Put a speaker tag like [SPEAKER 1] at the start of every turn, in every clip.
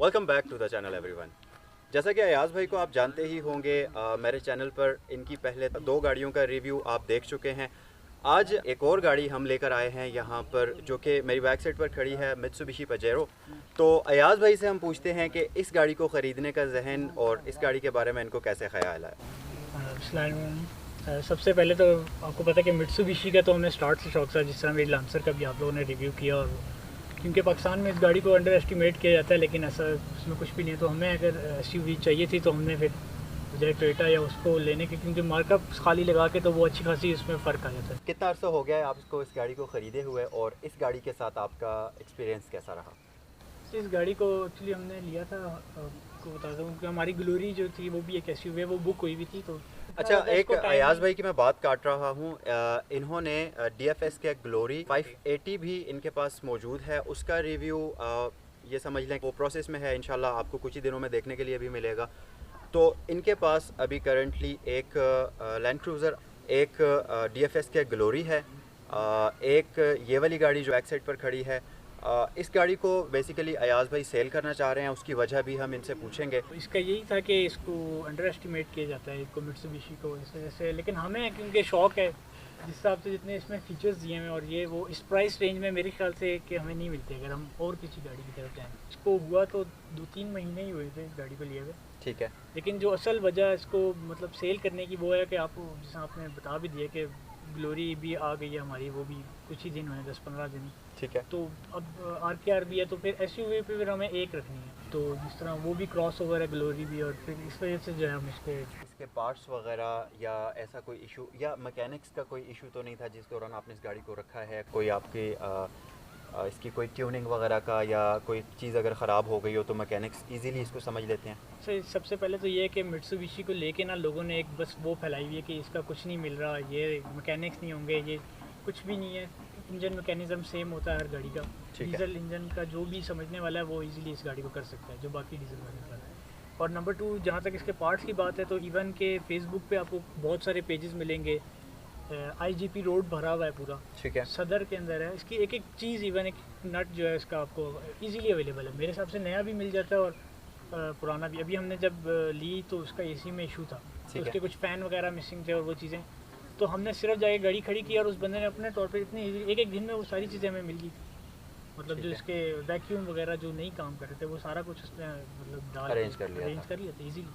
[SPEAKER 1] Welcome back to the channel everyone. जैसा कि अयाज़ भाई को आप जानते ही होंगे, मेरे चैनल पर इनकी पहले दो गाड़ियों का रिव्यू आप देख चुके हैं। आज एक और गाड़ी हम लेकर आए हैं यहाँ पर, जो कि मेरी बैक साइड पर खड़ी है, मित्सुबिशी पजेरो। तो अयाज़ भाई से हम पूछते हैं कि इस गाड़ी को ख़रीदने का जहन और इस गाड़ी के बारे में इनको कैसे ख्याल है।
[SPEAKER 2] सबसे पहले तो आपको पता है कि मित्सुबिशी का तो हमें स्टार्ट से शौक था, जिस तरह मेरी लांसर का भी आप लोगों ने रिव्यू किया। और क्योंकि पाकिस्तान में इस गाड़ी को अंडर एस्टिमेट किया जाता है, लेकिन ऐसा उसमें कुछ भी नहीं है। तो हमें अगर एसयूवी चाहिए थी तो हमने फिर बजाय टोयोटा या उसको लेने के, क्योंकि मार्कअप खाली लगा के तो वो अच्छी खासी इसमें फ़र्क आ जाता है।
[SPEAKER 1] कितना अर्सा हो गया है आपको इस गाड़ी को ख़रीदे हुए, और इस गाड़ी के साथ आपका एक्सपीरियंस कैसा रहा?
[SPEAKER 2] इस गाड़ी को एक्चुअली हमने लिया था, आपको बताता हूँ कि हमारी ग्लोरी जो थी वो भी एक एसयूवी है, वो बुक हुई भी थी। तो
[SPEAKER 1] अच्छा, एक अयाज़ भाई की मैं बात काट रहा हूँ। इन्होंने DFS के ग्लोरी 580 भी इनके पास मौजूद है। उसका रिव्यू ये समझ लें वो प्रोसेस में है, इंशाल्लाह आपको कुछ ही दिनों में देखने के लिए भी मिलेगा। तो इनके पास अभी करंटली एक लैंड क्रूज़र, एक DFS के ग्लोरी है, एक ये वाली गाड़ी जो बैक साइड पर खड़ी है। इस गाड़ी को बेसिकली अयाज़ भाई सेल करना चाह रहे हैं, उसकी वजह भी हम इनसे पूछेंगे।
[SPEAKER 2] इसका यही था कि इसको अंडर एस्टिमेट किया जाता है, इसको मित्सुबिशी को, इस वजह से। लेकिन हमें क्योंकि शौक़ है, जिस हिसाब से जितने इसमें फीचर्स दिए हैं और ये वो इस प्राइस रेंज में मेरे ख्याल से कि हमें नहीं मिलते अगर हम और किसी गाड़ी की तरफ जाएँ। इसको हुआ तो 2-3 महीने ही हुए थे इस गाड़ी को लिए हुए।
[SPEAKER 1] ठीक है,
[SPEAKER 2] लेकिन जो असल वजह इसको मतलब सेल करने की वो है कि आपको, जैसा आपने बता भी दिया कि ग्लोरी भी आ गई है हमारी, वो भी कुछ ही दिन हुए, 10-15 दिन।
[SPEAKER 1] ठीक है।
[SPEAKER 2] तो अब RKR भी है, तो फिर SUV पे फिर हमें एक रखनी है। तो जिस तरह वो भी क्रॉस ओवर है ग्लोरी भी, और फिर इस वजह से जो है हम
[SPEAKER 1] इसके पार्ट्स वगैरह या ऐसा कोई इशू या मैकेनिक्स का कोई इशू तो नहीं था जिस दौरान आपने इस गाड़ी को रखा है? कोई आपकी इसकी कोई ट्यूनिंग वगैरह का या कोई चीज़ अगर ख़राब हो गई हो तो मैकेनिक्स इजीली इसको समझ लेते हैं?
[SPEAKER 2] सबसे पहले तो ये है कि मित्सुबिशी को लेके ना लोगों ने एक बस वो फैलाई हुई है कि इसका कुछ नहीं मिल रहा, ये मैकेनिक्स नहीं होंगे, ये कुछ भी नहीं है। इंजन मैकेनिज़्म सेम होता है हर गाड़ी का। डीजल इंजन का जो भी समझने वाला है वो इजीली इस गाड़ी को कर सकता है, जो बाकी डीजल वाले कर रहा है। और नंबर 2, जहाँ तक इसके पार्ट्स की बात है, तो इवन के फेसबुक पे आपको बहुत सारे पेजेस मिलेंगे। IGP रोड भरा हुआ है पूरा, ठीक है, सदर के अंदर है। इसकी एक एक चीज़, इवन एक नट जो है इसका आपको इजीली अवेलेबल है। मेरे हिसाब से नया भी मिल जाता है और पुराना भी। अभी हमने जब ली तो उसका AC में इशू था, तो उसके कुछ फ़ैन वगैरह मिसिंग थे और वो चीज़ें, तो हमने सिर्फ जाके गाड़ी खड़ी की और उस बंदे ने अपने तौर पे इतनी एक दिन में वो सारी चीज़ें हमें मिल गई। मतलब जो इसके वैक्यूम वगैरह जो नहीं काम कर रहे थे वो सारा कुछ उसने मतलब अरेंज कर लिया था इजीली।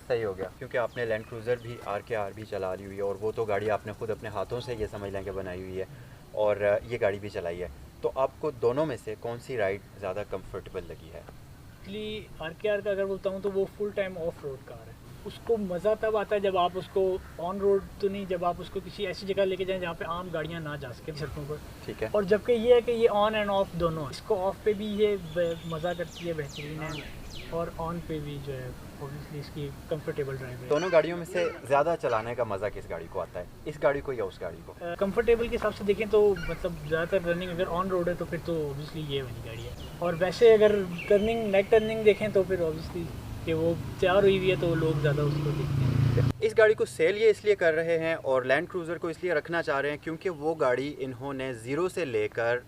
[SPEAKER 1] सही हो गया, क्योंकि आपने लैंड क्रूज़र भी RKR भी चला ली हुई है, और वो तो गाड़ी आपने खुद अपने हाथों से ये समझ लें कि बनाई हुई है, और ये गाड़ी भी चलाई है। तो आपको दोनों में से कौन सी राइड ज़्यादा कंफर्टेबल लगी है?
[SPEAKER 2] एक्चुअली RKR का अगर बताऊँ तो वो full time of road car है। उसको मज़ा तब आता है जब आप उसको ऑन रोड तो नहीं, जब आप उसको किसी ऐसी जगह लेके जाएं जहाँ पे आम गाड़ियाँ ना जा सकें सड़कों पर।
[SPEAKER 1] ठीक है।
[SPEAKER 2] और जबकि ये है कि ये ऑन एंड ऑफ दोनों है। इसको ऑफ पे भी ये मज़ा करती है, बेहतरीन है, और ऑन पे भी जो है ऑब्वियसली इसकी कंफर्टेबल ड्राइव है।
[SPEAKER 1] दोनों गाड़ियों में से ज़्यादा चलाने का मज़ा किस गाड़ी को आता है, इस गाड़ी को या उस गाड़ी को?
[SPEAKER 2] कंफर्टेबल के हिसाब से देखें तो मतलब ज़्यादातर रनिंग अगर ऑन रोड है तो फिर तो ऑब्वियसली ये वाली गाड़ी है। और वैसे अगर टर्निंग नेक टर्निंग देखें तो फिर ऑब्वियसली कि वो तैयार हुई हुई है तो लोग ज़्यादा उसको देखते हैं।
[SPEAKER 1] इस गाड़ी को सेल ये इसलिए कर रहे हैं और लैंड क्रूज़र को इसलिए रखना चाह रहे हैं क्योंकि वो गाड़ी इन्होंने 0 से लेकर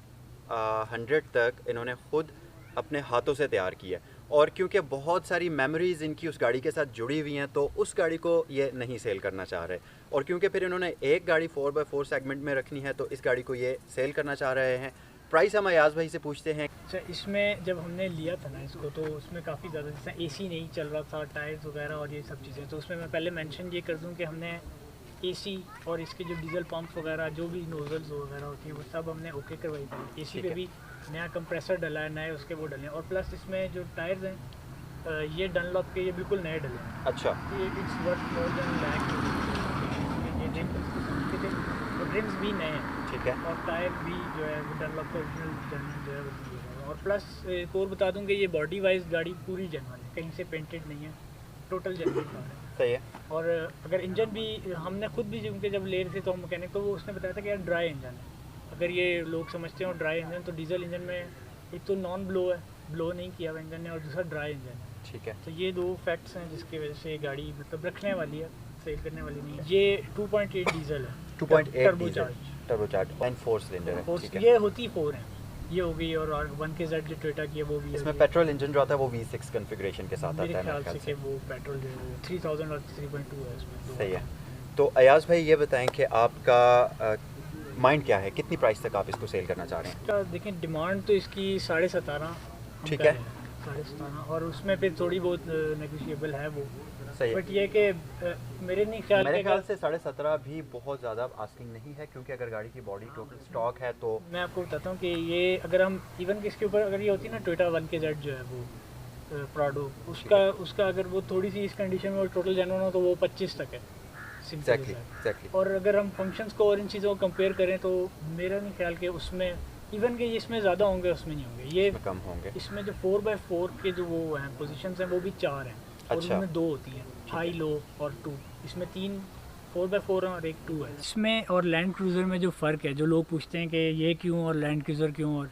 [SPEAKER 1] 100 तक इन्होंने खुद अपने हाथों से तैयार की है, और क्योंकि बहुत सारी मेमोरीज़ इनकी उस गाड़ी के साथ जुड़ी हुई हैं तो उस गाड़ी को ये नहीं सेल करना चाह रहे। और क्योंकि फिर इन्होंने एक गाड़ी 4x4 सेगमेंट में रखनी है तो इस गाड़ी को ये सेल करना चाह रहे हैं। प्राइस हम अयाज़ भाई से पूछते हैं।
[SPEAKER 2] अच्छा, इसमें जब हमने लिया था ना इसको, तो उसमें काफ़ी ज़्यादा, जैसे AC नहीं चल रहा था, टायर्स वगैरह और ये सब चीज़ें, तो उसमें मैं पहले मेंशन ये कर दूं कि हमने AC और इसके जो डीजल पंप वगैरह जो भी नोजल्स वगैरह होती है वो सब हमने ओके करवाई थी। AC पे भी नया कंप्रेसर डला है, नए उसके वो डले हैं, और प्लस इसमें जो टायर्स हैं ये डनलॉप के, ये बिल्कुल नए डले हैं।
[SPEAKER 1] अच्छा,
[SPEAKER 2] ये it's worth more than lakh. ये ड्रिम्स भी नए हैं, ठीक है, और टायर भी जो है वो डनलॉप का ओरिजिनल जो है वो। और प्लस एक और बता दूँ कि ये बॉडी वाइज गाड़ी पूरी जेन्युइन है, कहीं से पेंटेड नहीं है, टोटल जेन्युइन कार है।
[SPEAKER 1] सही है।
[SPEAKER 2] और अगर इंजन भी हमने खुद भी क्योंकि जब ले रहे थे तो मैकेनिक को वो उसने बताया था कि यार ड्राई इंजन है। अगर ये लोग समझते हो ड्राई इंजन, तो डीजल इंजन में एक तो नॉन ब्लो है, ब्लो नहीं किया हुआ इंजन ने, और दूसरा ड्राई इंजन है। ठीक है, तो ये 2 फैक्ट्स हैं जिसकी वजह से ये गाड़ी मतलब रखने वाली है, सेल करने वाली नहीं है। ये 2.8 डीजल है,
[SPEAKER 1] 2.8
[SPEAKER 2] टर्बोचार्ज
[SPEAKER 1] 9.4 सिलेंडर है। ठीक है।
[SPEAKER 2] ये होती 4 है, ये हो गई, और 1KZ जो टोयोटा की है वो भी
[SPEAKER 1] इसमें पेट्रोल इंजन जो आता है वो V6 कॉन्फ़िगरेशन के साथ
[SPEAKER 2] मेरे
[SPEAKER 1] आता है
[SPEAKER 2] ख्याल
[SPEAKER 1] मेरे
[SPEAKER 2] से कि वो पेट्रोल जो है 3000 और 3.2 है इसमें।
[SPEAKER 1] सही है। तो अयाज भाई ये बताएं कि आपका माइंड क्या है, कितनी प्राइस तक आप इसको सेल करना चाह रहे हैं?
[SPEAKER 2] तो देखें डिमांड तो इसकी 17.5
[SPEAKER 1] ठीक है।
[SPEAKER 2] 17.5, और उसमें फिर थोड़ी बहुत नेगोशिएबल है वो।
[SPEAKER 1] सही है।
[SPEAKER 2] बट ये कि मेरे ख्याल
[SPEAKER 1] से 17.5 भी बहुत ज़्यादा आस्किंग नहीं है, क्योंकि अगर गाड़ी की बॉडी टोटल स्टॉक है तो
[SPEAKER 2] मैं आपको बताता हूँ कि ये अगर हम इवन कि इसके ऊपर अगर ये होती है ना टोयोटा 1KZ जो है वो प्राडो, उसका अगर वो थोड़ी सी इस कंडीशन में और टोटल जेन्युइन हो तो वो 25 तक है सिंपल।
[SPEAKER 1] एग्जैक्टली।
[SPEAKER 2] और अगर हम फंक्शंस को और इन चीज़ों को कंपेयर करें तो मेरा नहीं ख्याल कि उसमें इवन के इसमें ज़्यादा होंगे उसमें नहीं होंगे, ये
[SPEAKER 1] कम होंगे।
[SPEAKER 2] इसमें जो 4x4 के जो वो हैं पोजीशंस हैं वो भी 4 हैं, और
[SPEAKER 1] अच्छा।
[SPEAKER 2] उनमें 2 होती हैं, हाई लो और 2। इसमें 3 4x4 हैं और एक 2 है। इसमें और लैंड क्रूज़र में जो फ़र्क है, जो लोग पूछते हैं कि ये क्यों और लैंड क्रूज़र क्यों, और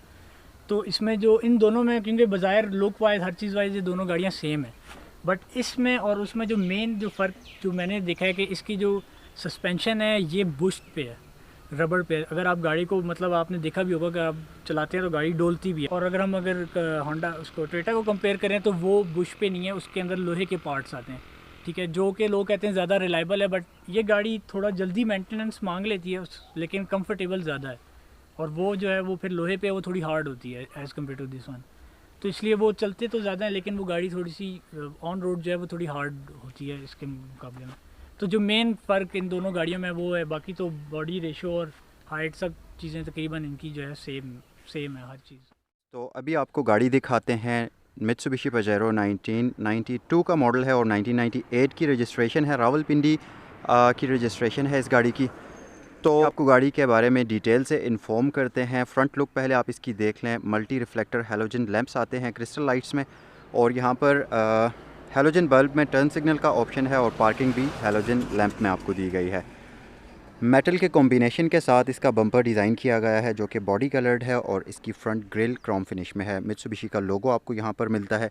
[SPEAKER 2] तो इसमें जो इन दोनों में, क्योंकि बाज़ाहिर लुक वाइज हर चीज़ वाइज ये दोनों गाड़ियाँ सेम है, बट इसमें और उसमें जो मेन जो फ़र्क जो मैंने देखा है कि इसकी जो सस्पेंशन है ये बुश पे है, रबड़ पे। अगर आप गाड़ी को मतलब आपने देखा भी होगा कि आप चलाते हैं तो गाड़ी डोलती भी है। और अगर हम होंडा उसको टोयोटा को कंपेयर करें तो वो बुश पे नहीं है, उसके अंदर लोहे के पार्ट्स आते हैं, ठीक है, जो कि लोग कहते हैं ज़्यादा रिलायबल है। बट ये गाड़ी थोड़ा जल्दी मेंटेनेंस मांग लेती है लेकिन कंफर्टेबल ज़्यादा है, और वो जो है वो फिर लोहे पे वो थोड़ी हार्ड होती है as compare to this one. तो इसलिए वो चलते तो ज़्यादा है लेकिन वो गाड़ी थोड़ी सी ऑन रोड जो है वो थोड़ी हार्ड होती है इसके मुकाबले में। तो जो मेन फ़र्क इन दोनों गाड़ियों में वो है, बाकी तो बॉडी रेशो और हाइट सब चीज़ें तकरीबन इनकी जो है सेम है हर चीज़।
[SPEAKER 1] तो अभी आपको गाड़ी दिखाते हैं, मित्सुबिशी पजेरो 1992 का मॉडल है और 1998 की रजिस्ट्रेशन है, रावलपिंडी की रजिस्ट्रेशन है इस गाड़ी की। तो आपको गाड़ी के बारे में डिटेल से इन्फॉर्म करते हैं। फ्रंट लुक पहले आप इसकी देख लें। मल्टी रिफ्लेक्टर हैलोजन लैंप्स आते हैं क्रिस्टल लाइट्स में, और यहाँ पर हैलोजन बल्ब में टर्न सिग्नल का ऑप्शन है, और पार्किंग भी हैलोजन लैंप में आपको दी गई है। मेटल के कॉम्बिनेशन के साथ इसका बम्पर डिज़ाइन किया गया है जो कि बॉडी कलर्ड है, और इसकी फ्रंट ग्रिल क्रोम फिनिश में है। मित्सुबिशी का लोगो आपको यहाँ पर मिलता है।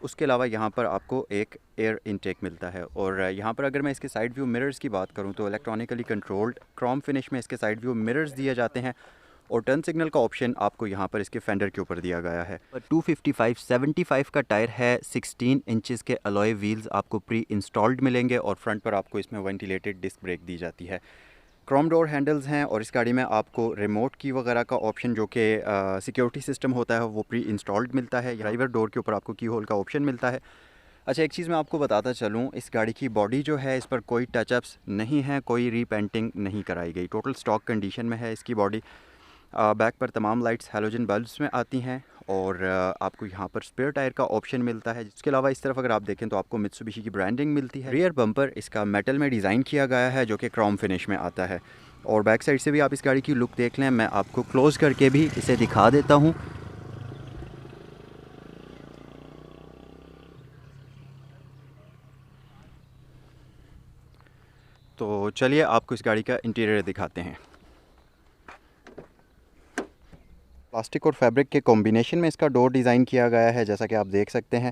[SPEAKER 1] उसके अलावा यहाँ पर आपको एक एयर इनटेक मिलता है, और यहाँ पर अगर मैं इसके साइड व्यू मिरर्स की बात करूँ तो इलेक्ट्रॉनिकली कंट्रोल्ड क्रोम फिनिश में इसके साइड व्यू मिरर्स दिए जाते हैं, और टर्न सिग्नल का ऑप्शन आपको यहाँ पर इसके फेंडर के ऊपर दिया गया है। 255/75 का टायर है, 16 इंचेस के अलॉय व्हील्स आपको प्री इंस्टॉल्ड मिलेंगे, और फ्रंट पर आपको इसमें वेंटिलेटेड डिस्क ब्रेक दी जाती है। क्रोम डोर हैंडल्स हैं, और इस गाड़ी में आपको रिमोट की वगैरह का ऑप्शन जो कि सिक्योरिटी सिस्टम होता है वो प्री इंस्टॉल्ड मिलता है। ड्राइवर डोर के ऊपर आपको की होल का ऑप्शन मिलता है। अच्छा, एक चीज़ मैं आपको बताता चलूँ, इस गाड़ी की बॉडी जो है इस पर कोई टचअप्स नहीं है, कोई रीपेंटिंग नहीं कराई गई, टोटल स्टॉक कंडीशन में है इसकी बॉडी। बैक पर तमाम लाइट्स हैलोजन बल्ब्स में आती हैं, और आपको यहाँ पर स्पेयर टायर का ऑप्शन मिलता है। इसके अलावा इस तरफ अगर आप देखें तो आपको मित्सुबिशी की ब्रांडिंग मिलती है। रियर बम्पर इसका मेटल में डिज़ाइन किया गया है जो कि क्रोम फिनिश में आता है, और बैक साइड से भी आप इस गाड़ी की लुक देख लें। मैं आपको क्लोज़ करके भी इसे दिखा देता हूँ। तो चलिए आपको इस गाड़ी का इंटीरियर दिखाते हैं। प्लास्टिक और फैब्रिक के कॉम्बिनेशन में इसका डोर डिज़ाइन किया गया है जैसा कि आप देख सकते हैं,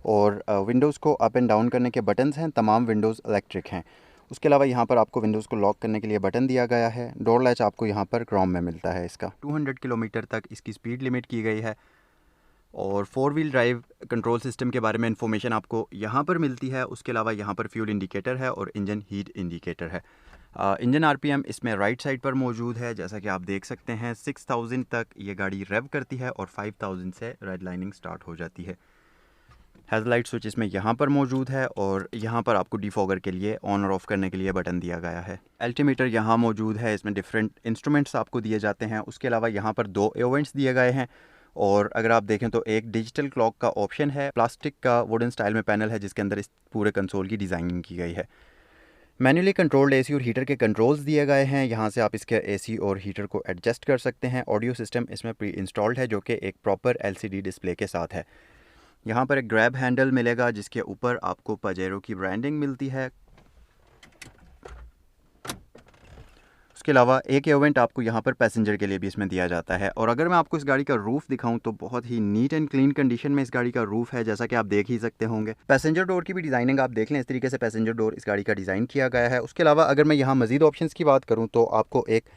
[SPEAKER 1] और विंडोज़ को अप एंड डाउन करने के बटन्स हैं, तमाम विंडोज़ इलेक्ट्रिक हैं। उसके अलावा यहाँ पर आपको विंडोज़ को लॉक करने के लिए बटन दिया गया है। डोर लैच आपको यहाँ पर क्रोम में मिलता है। इसका 200 किलोमीटर तक इसकी स्पीड लिमिट की गई है, और 4 व्हील ड्राइव कंट्रोल सिस्टम के बारे में इंफॉर्मेशन आपको यहाँ पर मिलती है। उसके अलावा यहाँ पर फ्यूल इंडिकेटर है और इंजन हीट इंडिकेटर है। इंजन आरपीएम इसमें राइट साइड पर मौजूद है, जैसा कि आप देख सकते हैं। 6000 तक ये गाड़ी रेव करती है, और 5000 से रेड लाइनिंग स्टार्ट हो जाती है। हेडलाइट स्विच इसमें यहाँ पर मौजूद है, और यहाँ पर आपको डिफॉगर के लिए ऑन और ऑफ करने के लिए बटन दिया गया है। अल्टीमीटर यहाँ मौजूद है, इसमें डिफरेंट इंस्ट्रूमेंट्स आपको दिए जाते हैं। उसके अलावा यहाँ पर 2 इवेंट्स दिए गए हैं, और अगर आप देखें तो एक डिजिटल क्लॉक का ऑप्शन है। प्लास्टिक का वुडन स्टाइल में पैनल है जिसके अंदर इस पूरे कंसोल की डिज़ाइनिंग की गई है। मैन्युअली कंट्रोल्ड एसी और हीटर के कंट्रोल्स दिए गए हैं। यहाँ से आप इसके एसी और हीटर को एडजस्ट कर सकते हैं। ऑडियो सिस्टम इसमें प्री इंस्टॉल्ड है जो कि एक प्रॉपर एलसीडी डिस्प्ले के साथ है। यहाँ पर एक ग्रैब हैंडल मिलेगा जिसके ऊपर आपको पजेरो की ब्रांडिंग मिलती है। उसके अलावा एक इवेंट आपको यहाँ पर पैसेंजर के लिए भी इसमें दिया जाता है। और अगर मैं आपको इस गाड़ी का रूफ़ दिखाऊं तो बहुत ही नीट एंड क्लीन कंडीशन में इस गाड़ी का रूफ़ है, जैसा कि आप देख ही सकते होंगे। पैसेंजर डोर की भी डिज़ाइनिंग आप देख लें, इस तरीके से पैसेंजर डोर इस गाड़ी का डिज़ाइन किया गया है। उसके अलावा अगर मैं यहाँ मज़ीद ऑप्शंस की बात करूँ तो आपको एक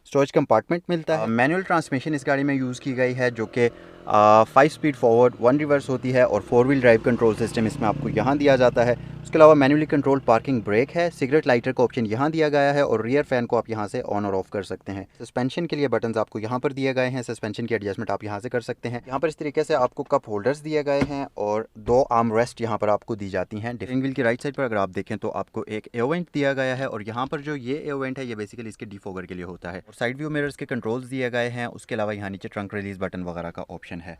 [SPEAKER 1] स्टोरेज कंपार्टमेंट मिलता है। मैनुअल ट्रांसमिशन इस गाड़ी में यूज़ की गई है जो कि 5 स्पीड फॉरवर्ड 1 रिवर्स होती है और 4 व्हील ड्राइव कंट्रोल सिस्टम इसमें आपको यहाँ दिया जाता है। उसके अलावा मैनुअली कंट्रोल पार्किंग ब्रेक है, सिगरेट लाइटर का ऑप्शन यहाँ दिया गया है और रियर फैन को आप यहाँ से ऑन और ऑफ कर सकते हैं। सस्पेंशन के लिए बटन्स आपको यहाँ पर दिए गए हैं, सस्पेंशन की एडजस्टमेंट आप यहाँ से कर सकते हैं। यहाँ पर इस तरीके से आपको कप होल्डर्स दिए गए हैं और 2 आर्म रेस्ट यहाँ पर आपको दी जाती हैं। स्टीयरिंग व्हील की राइट साइड पर अगर आप देखें तो आपको एक एयर वेंट दिया गया है और यहाँ पर जो ये एयर वेंट है ये बेसिकली इसके डिफॉगर के लिए होता है और साइड व्यू मिरर्स के कंट्रोल्स दिए गए हैं। उसके अलावा यहाँ नीचे ट्रंक रिलीज बटन वगैरह का ऑप्शन है।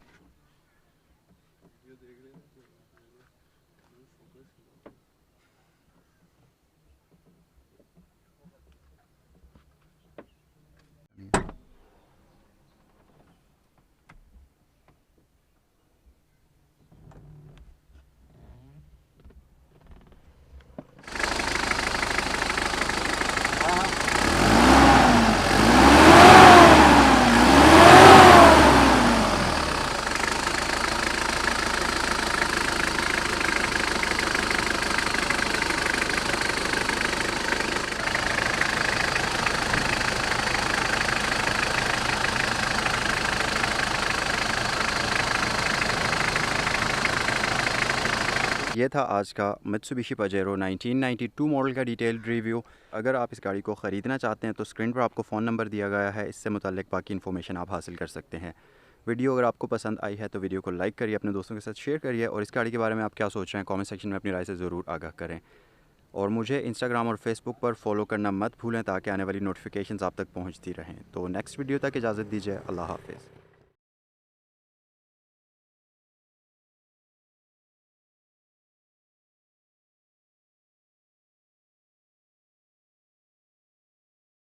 [SPEAKER 1] ये था आज का मित्सुबिशी पजेरो 1992 मॉडल का डिटेल्ड रिव्यू। अगर आप इस गाड़ी को ख़रीदना चाहते हैं तो स्क्रीन पर आपको फ़ोन नंबर दिया गया है, इससे मुताल्लिक़ बाकी इन्फॉर्मेशन आप हासिल कर सकते हैं। वीडियो अगर आपको पसंद आई है तो वीडियो को लाइक करिए, अपने दोस्तों के साथ शेयर करिए और इस गाड़ी के बारे में आप क्या सोच रहे हैं कमेंट सेक्शन में अपनी राय से ज़रूर आगाह करें। और मुझे इंस्टाग्राम और फेसबुक पर फॉलो करना मत भूलें ताकि आने वाली नोटिफिकेशंस आप तक पहुँचती रहें। तो नेक्स्ट वीडियो तक इजाज़त दीजिए। अल्लाह हाफ़िज़।